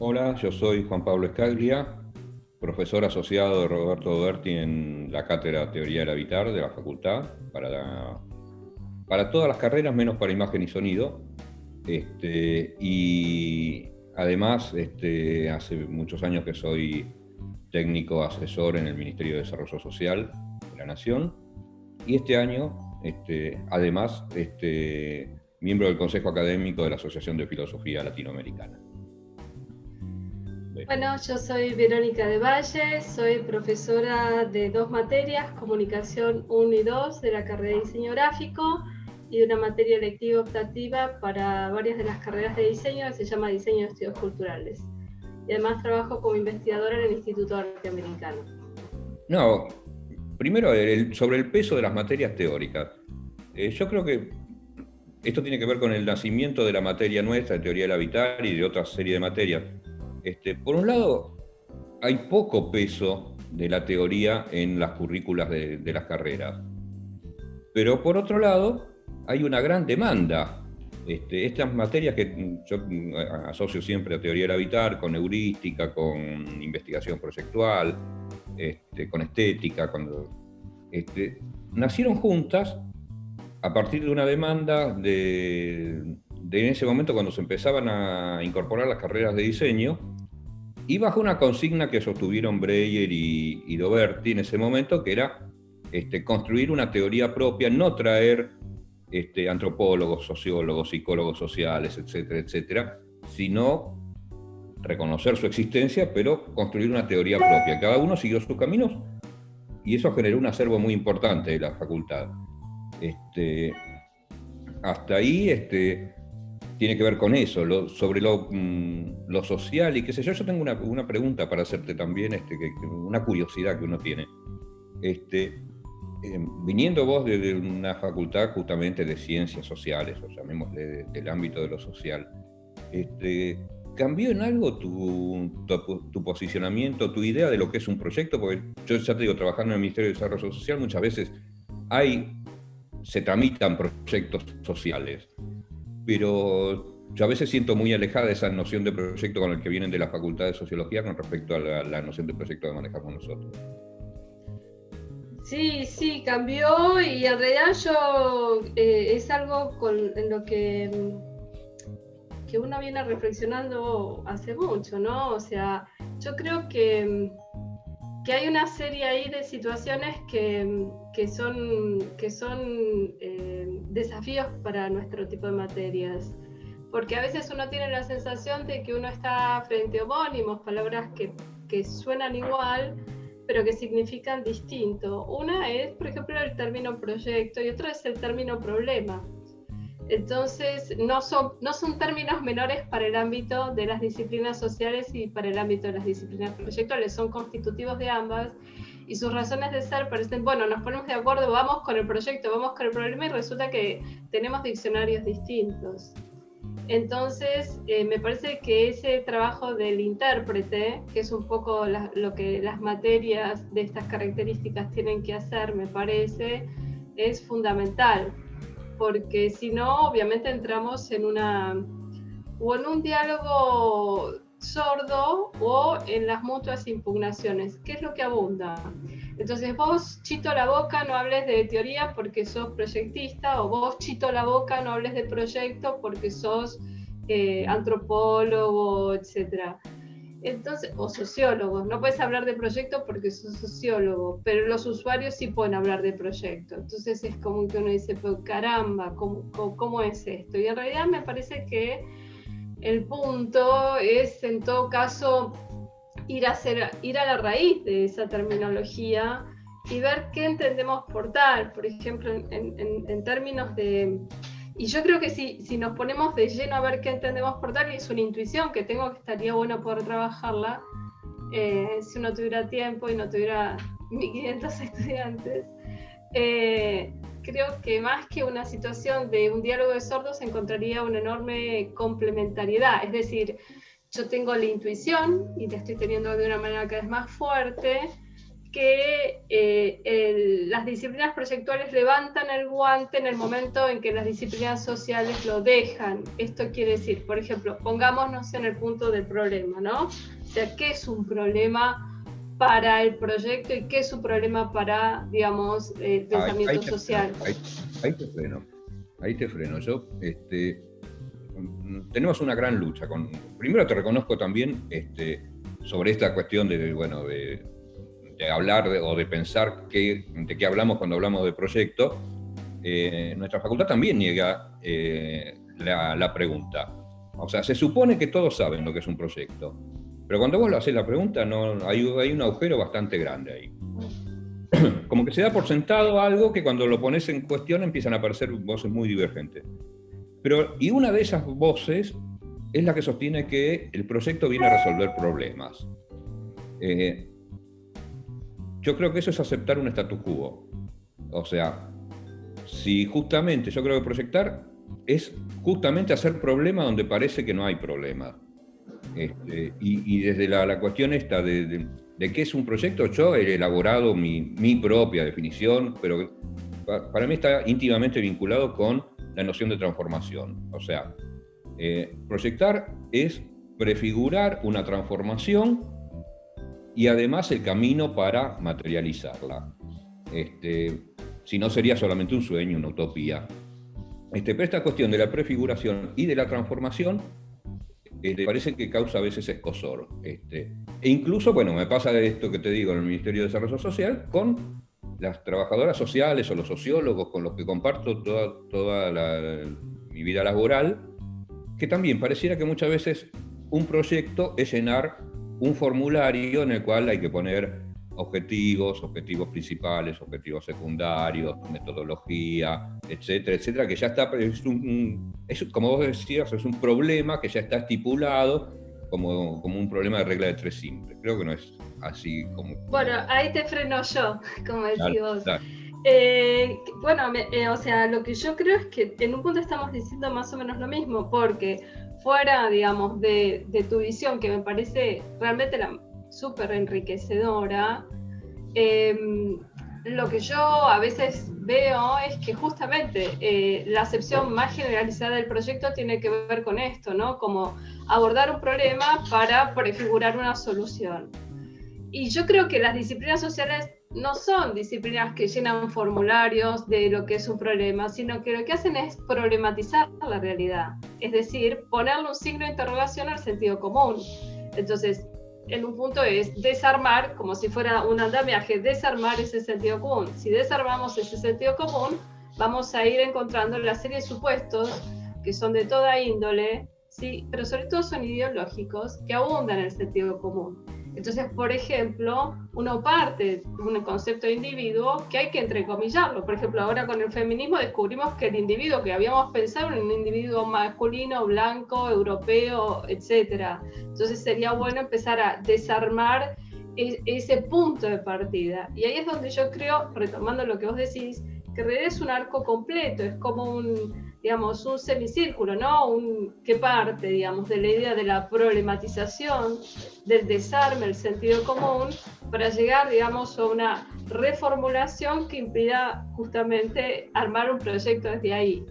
Hola, yo soy Juan Pablo Escaglia, profesor asociado de Roberto Doberti en la Cátedra Teoría del Habitar de la Facultad, para todas las carreras menos para imagen y sonido. Y además, hace muchos años que soy técnico asesor en el Ministerio de Desarrollo Social de la Nación, y este año, además, miembro del Consejo Académico de la Asociación de Filosofía Latinoamericana. Bueno, yo soy Verónica de Valle, soy profesora de dos materias, Comunicación 1 y 2 de la carrera de Diseño Gráfico y de una materia electiva optativa para varias de las carreras de diseño que se llama Diseño de Estudios Culturales. Y además trabajo como investigadora en el Instituto Norteamericano. No, primero sobre el peso de las materias teóricas. Yo creo que esto tiene que ver con el nacimiento de la materia nuestra, de teoría del habitar y de otra serie de materias. Por un lado, hay poco peso de la teoría en las currículas de las carreras. Pero por otro lado, hay una gran demanda. Estas materias que yo asocio siempre a teoría del habitar, con heurística, con investigación proyectual, con estética, nacieron juntas a partir de una demanda de en ese momento cuando se empezaban a incorporar las carreras de diseño, y bajo una consigna que sostuvieron Breyer y Doberti en ese momento, que era construir una teoría propia, no traer antropólogos, sociólogos, psicólogos sociales, etcétera, etcétera, sino reconocer su existencia, pero construir una teoría propia. Cada uno siguió sus caminos y eso generó un acervo muy importante de la facultad. Hasta ahí tiene que ver con eso, sobre lo social y qué sé yo. Yo tengo una pregunta para hacerte también, una curiosidad que uno tiene. Viniendo vos de una facultad justamente de ciencias sociales, o llamémosle del ámbito de lo social, ¿cambió en algo tu posicionamiento, tu idea de lo que es un proyecto? Porque yo ya te digo, trabajando en el Ministerio de Desarrollo Social, muchas veces se tramitan proyectos sociales, pero yo a veces siento muy alejada esa noción de proyecto con el que vienen de la Facultad de Sociología con respecto a la noción de proyecto que manejamos nosotros. Sí, cambió y en realidad yo es algo en lo que uno viene reflexionando hace mucho, ¿no? O sea, yo creo que hay una serie ahí de situaciones que son desafíos para nuestro tipo de materias. Porque a veces uno tiene la sensación de que uno está frente a homónimos, palabras que suenan igual, pero que significan distinto. Una es, por ejemplo, el término proyecto y otra es el término problema. Entonces, no son términos menores para el ámbito de las disciplinas sociales y para el ámbito de las disciplinas proyectuales, son constitutivos de ambas y sus razones de ser parecen, bueno, nos ponemos de acuerdo, vamos con el proyecto, vamos con el problema y resulta que tenemos diccionarios distintos. Entonces, me parece que ese trabajo del intérprete, que es un poco lo que las materias de estas características tienen que hacer, me parece, es fundamental. Porque si no, obviamente entramos en un diálogo sordo o en las mutuas impugnaciones. ¿Qué es lo que abunda? Entonces vos, chito la boca, no hables de teoría porque sos proyectista, o vos, chito la boca, no hables de proyecto porque sos antropólogo, etc. Entonces, o sociólogos, no puedes hablar de proyecto porque sos sociólogo, pero los usuarios sí pueden hablar de proyecto. Entonces es como que uno dice, pues caramba, ¿cómo es esto? Y en realidad me parece que el punto es, en todo caso, ir a la raíz de esa terminología y ver qué entendemos por tal. Por ejemplo, en términos de... Y yo creo que si nos ponemos de lleno a ver qué entendemos por tal, y es una intuición que tengo que estaría bueno poder trabajarla, si uno tuviera tiempo y no tuviera 1500 estudiantes, creo que más que una situación de un diálogo de sordos encontraría una enorme complementariedad. Es decir, yo tengo la intuición y la estoy teniendo de una manera cada vez más fuerte, que las disciplinas proyectuales levantan el guante en el momento en que las disciplinas sociales lo dejan. Esto quiere decir, por ejemplo, pongámonos en el punto del problema, ¿no? O sea, ¿qué es un problema para el proyecto y qué es un problema para, digamos, el pensamiento social? Ahí te freno. Yo, tenemos una gran lucha. Primero te reconozco también sobre esta cuestión de hablar o de pensar de qué hablamos cuando hablamos de proyecto. Nuestra facultad también niega la pregunta. O sea, se supone que todos saben lo que es un proyecto, pero cuando vos lo haces la pregunta, hay un agujero bastante grande ahí. Como que se da por sentado algo que cuando lo pones en cuestión empiezan a aparecer voces muy divergentes. Y una de esas voces es la que sostiene que el proyecto viene a resolver problemas. Yo creo que eso es aceptar un status quo. O sea, si justamente, yo creo que proyectar es justamente hacer problema donde parece que no hay problema. Y desde la cuestión esta de qué es un proyecto, yo he elaborado mi propia definición, pero para mí está íntimamente vinculado con la noción de transformación. O sea, proyectar es prefigurar una transformación y además el camino para materializarla. Si no sería solamente un sueño, una utopía. Pero esta cuestión de la prefiguración y de la transformación parece que causa a veces escozor. E incluso, bueno, me pasa esto que te digo en el Ministerio de Desarrollo Social con las trabajadoras sociales o los sociólogos con los que comparto toda mi vida laboral, que también pareciera que muchas veces un proyecto es llenar un formulario en el cual hay que poner objetivos principales, objetivos secundarios, metodología, etcétera, etcétera, que ya está, como vos decías, es un problema que ya está estipulado como un problema de regla de tres simples. Creo que no es así como... Bueno, ahí te freno yo, como decís vos. Claro. O sea, lo que yo creo es que en un punto estamos diciendo más o menos lo mismo, porque fuera, digamos, de tu visión, que me parece realmente súper enriquecedora, lo que yo a veces veo es que justamente la acepción más generalizada del proyecto tiene que ver con esto, ¿no? Como abordar un problema para prefigurar una solución. Y yo creo que las disciplinas sociales no son disciplinas que llenan formularios de lo que es un problema, sino que lo que hacen es problematizar la realidad, es decir, ponerle un signo de interrogación al sentido común. Entonces, en un punto es desarmar, como si fuera un andamiaje, desarmar ese sentido común. Si desarmamos ese sentido común, vamos a ir encontrando la serie de supuestos que son de toda índole, ¿sí? Pero sobre todo son ideológicos, que abundan en el sentido común. Entonces, por ejemplo, uno parte de un concepto de individuo que hay que entrecomillarlo. Por ejemplo, ahora con el feminismo descubrimos que el individuo que habíamos pensado era un individuo masculino, blanco, europeo, etc. Entonces sería bueno empezar a desarmar ese punto de partida. Y ahí es donde yo creo, retomando lo que vos decís, que en realidad es un arco completo, es como un semicírculo, ¿no? Que parte, digamos, de la idea de la problematización, del desarme, el sentido común, para llegar, digamos, a una reformulación que impida justamente armar un proyecto desde ahí.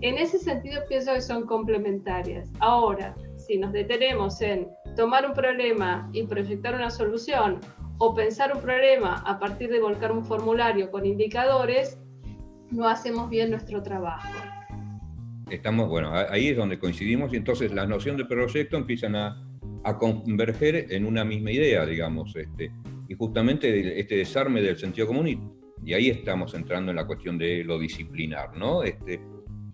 En ese sentido pienso que son complementarias. Ahora, si nos detenemos en tomar un problema y proyectar una solución, o pensar un problema a partir de volcar un formulario con indicadores, no hacemos bien nuestro trabajo. Ahí es donde coincidimos y entonces la noción de proyecto empiezan a converger en una misma idea, digamos, y justamente este desarme del sentido común, y ahí estamos entrando en la cuestión de lo disciplinar, ¿no?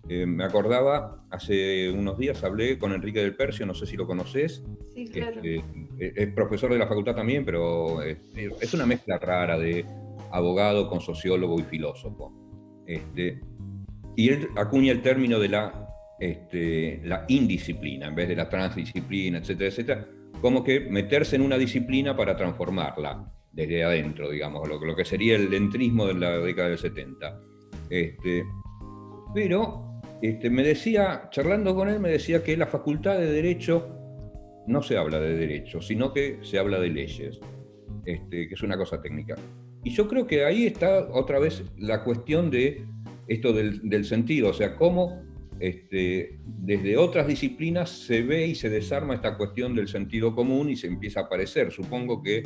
Me acordaba, hace unos días hablé con Enrique del Percio, no sé si lo conoces. Sí, claro. Es profesor de la facultad también, pero es una mezcla rara de abogado con sociólogo y filósofo. Y él acuña el término de la indisciplina, en vez de la transdisciplina, etcétera, etcétera, como que meterse en una disciplina para transformarla desde adentro, digamos, lo que sería el entrismo de la década del 70. Pero me decía, charlando con él, me decía que la facultad de Derecho no se habla de Derecho, sino que se habla de leyes. que es una cosa técnica. Y yo creo que ahí está otra vez la cuestión de esto del sentido, o sea, cómo desde otras disciplinas se ve y se desarma esta cuestión del sentido común y se empieza a aparecer. Supongo que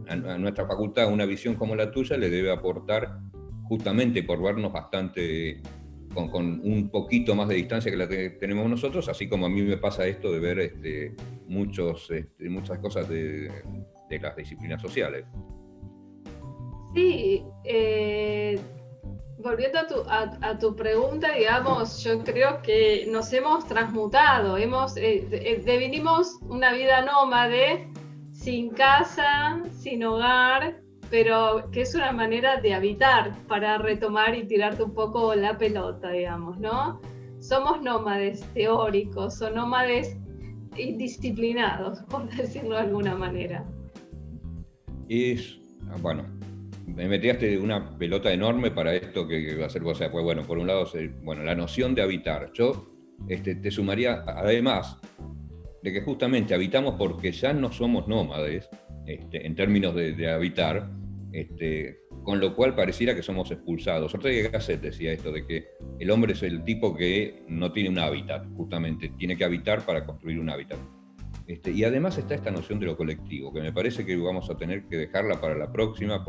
a nuestra facultad una visión como la tuya le debe aportar, justamente por vernos bastante con un poquito más de distancia que la tenemos nosotros, así como a mí me pasa esto de ver muchas cosas de las disciplinas sociales. Sí, volviendo a tu pregunta, digamos, yo creo que nos hemos transmutado, devenimos una vida nómade, sin casa, sin hogar, pero que es una manera de habitar, para retomar y tirarte un poco la pelota, digamos, ¿no? Somos nómades teóricos o nómades indisciplinados, por decirlo de alguna manera. Bueno, me metiste una pelota enorme para esto que va a ser, o sea, pues bueno, por un lado, la noción de habitar. Yo te sumaría, además, de que justamente habitamos porque ya no somos nómades, en términos de habitar, con lo cual pareciera que somos expulsados. Ortega y Gasset decía esto, de que el hombre es el tipo que no tiene un hábitat, justamente, tiene que habitar para construir un hábitat. Y además está esta noción de lo colectivo, que me parece que vamos a tener que dejarla para la próxima.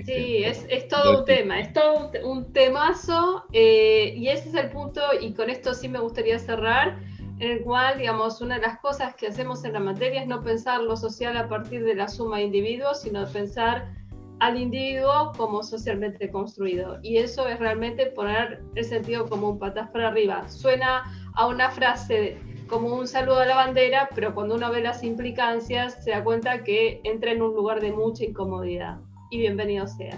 Sí, es todo un tema, es todo un temazo, y ese es el punto, y con esto sí me gustaría cerrar, en el cual, digamos, una de las cosas que hacemos en la materia es no pensar lo social a partir de la suma de individuos, sino pensar al individuo como socialmente construido. Y eso es realmente poner el sentido común patas para arriba. Suena a una frase como un saludo a la bandera, pero cuando uno ve las implicancias se da cuenta que entra en un lugar de mucha incomodidad. Y bienvenido sea.